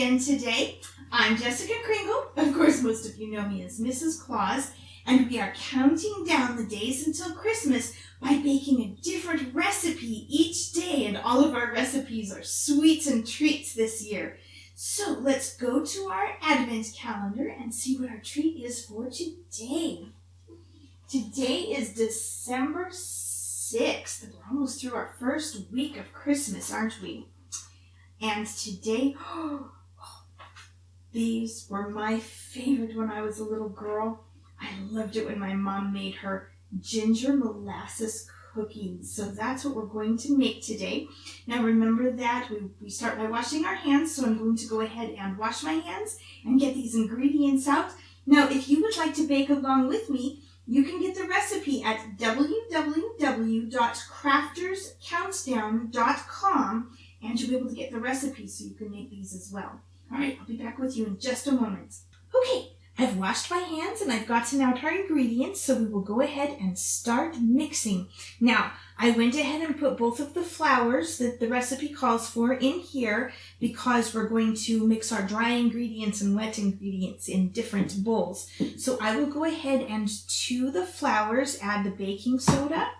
again today. I'm Jessica Kringle. Of course, most of you know me as Mrs. Claus, and we are counting down the days until Christmas by baking a different recipe each day, and all of our recipes are sweets and treats this year. So let's go to our Advent calendar and see what our treat is for today. Today is December 6th. We're almost through our first week of Christmas, aren't we? And today, these were my favorite when I was a little girl. I loved it when my mom made her Ginger Molasses Cookies. So that's what we're going to make today. Now remember that we start by washing our hands, so I'm going to go ahead and wash my hands and get these ingredients out. Now if you would like to bake along with me, you can get the recipe at www.crafterscountdown.com, and you'll be able to get the recipe so you can make these as well. All right, I'll be back with you in just a moment. Okay, I've washed my hands and I've gotten out our ingredients, so we will go ahead and start mixing. Now, I went ahead and put both of the flours that the recipe calls for in here because we're going to mix our dry ingredients and wet ingredients in different bowls. So I will go ahead and to the flours add the baking soda,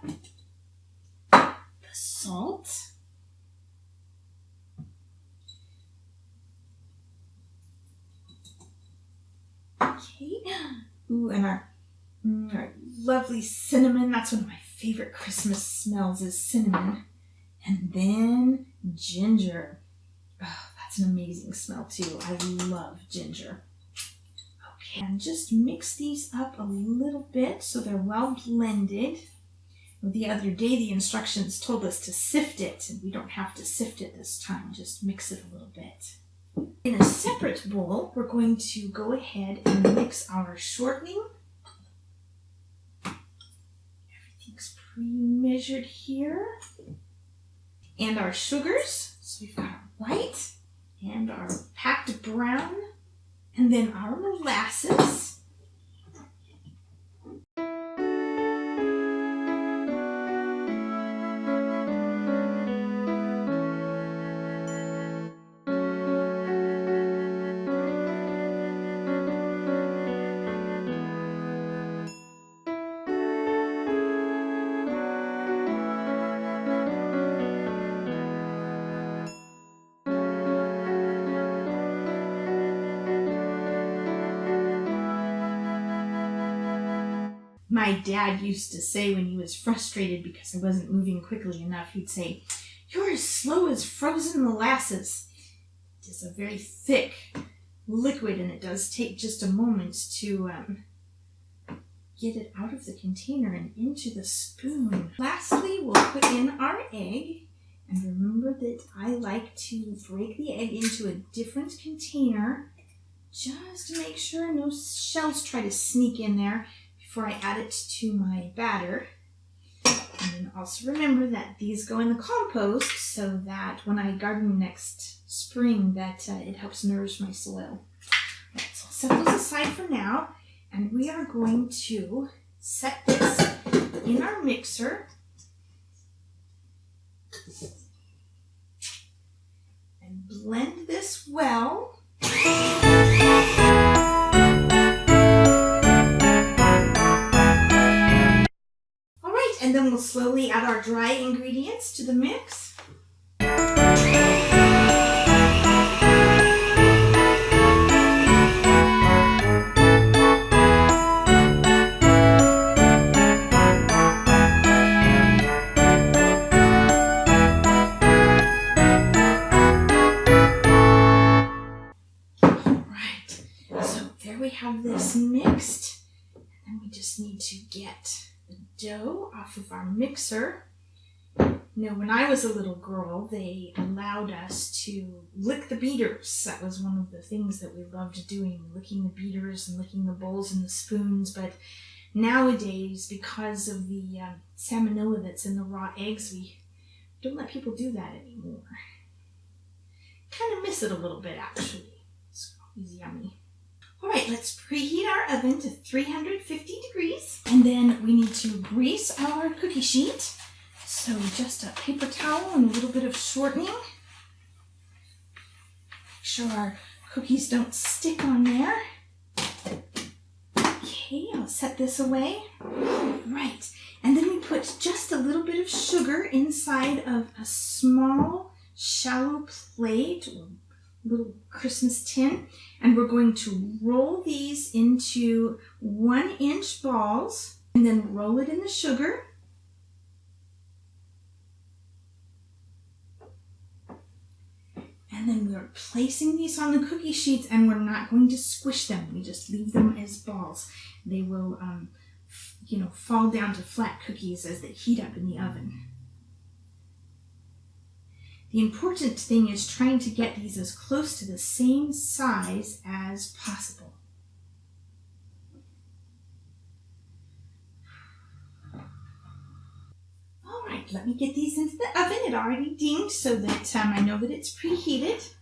the salt, okay, ooh, and our lovely cinnamon. That's one of my favorite Christmas smells is cinnamon. And then ginger. Oh, that's an amazing smell too. I love ginger. Okay, and just mix these up a little bit so they're well blended. The other day the instructions told us to sift it, and we don't have to sift it this time. Just mix it a little bit. In a separate bowl, we're going to go ahead and mix our shortening. Everything's pre-measured here. And our sugars. So we've got our white and our packed brown, and then our molasses. My dad used to say when he was frustrated because I wasn't moving quickly enough, he'd say, "You're as slow as frozen molasses." It is a very thick liquid, and it does take just a moment to get it out of the container and into the spoon. Lastly, we'll put in our egg. And remember that I like to break the egg into a different container just to make sure no shells try to sneak in there before I add it to my batter. And then also remember that these go in the compost so that when I garden next spring that it helps nourish my soil. Right, so I'll set those aside for now, and we are going to set this in our mixer and blend this well. And then we'll slowly add our dry ingredients to the mix. Alright, so there we have this mixed, and we just need to get the dough off of our mixer. Now, when I was a little girl, they allowed us to lick the beaters. That was one of the things that we loved doing, licking the beaters and licking the bowls and the spoons. But nowadays, because of the salmonella that's in the raw eggs, we don't let people do that anymore. Kind of miss it a little bit, actually. It's always yummy. All right, let's preheat our oven to 350 degrees. And then we need to grease our cookie sheet. So just a paper towel and a little bit of shortening. Make sure our cookies don't stick on there. Okay, I'll set this away. Right, and then we put just a little bit of sugar inside of a small, shallow plate or little Christmas tin, and we're going to roll these into 1-inch balls and then roll it in the sugar. And then we're placing these on the cookie sheets, and we're not going to squish them. We just leave them as balls. They will, fall down to flat cookies as they heat up in the oven. The important thing is trying to get these as close to the same size as possible. All right, let me get these into the oven. It already dinged so that I know that it's preheated.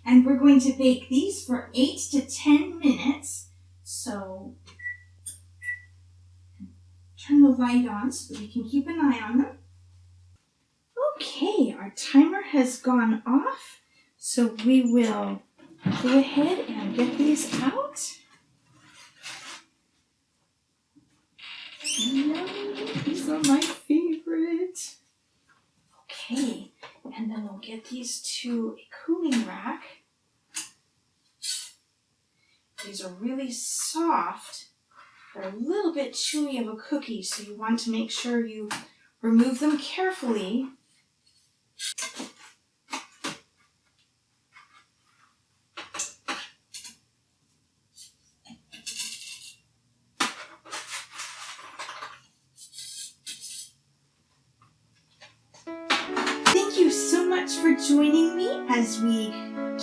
And we're going to bake these for 8 to 10 minutes. So turn the light on so that we can keep an eye on them. Okay, our timer has gone off, so we will go ahead and get these out. These are my favorite. Okay, and then we'll get these to a cooling rack. These are really soft. They're a little bit chewy of a cookie, so you want to make sure you remove them carefully. Thank you so much for joining me as we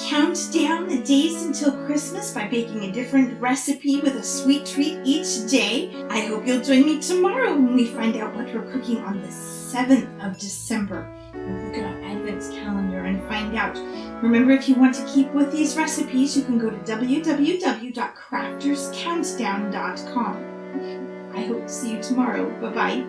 count down the days until Christmas by baking a different recipe with a sweet treat each day. I hope you'll join me tomorrow when we find out what we're cooking on the 7th of December. We'll look at our Advent calendar and find out. Remember, if you want to keep with these recipes, you can go to www.crafterscountdown.com. I hope to see you tomorrow. Bye-bye.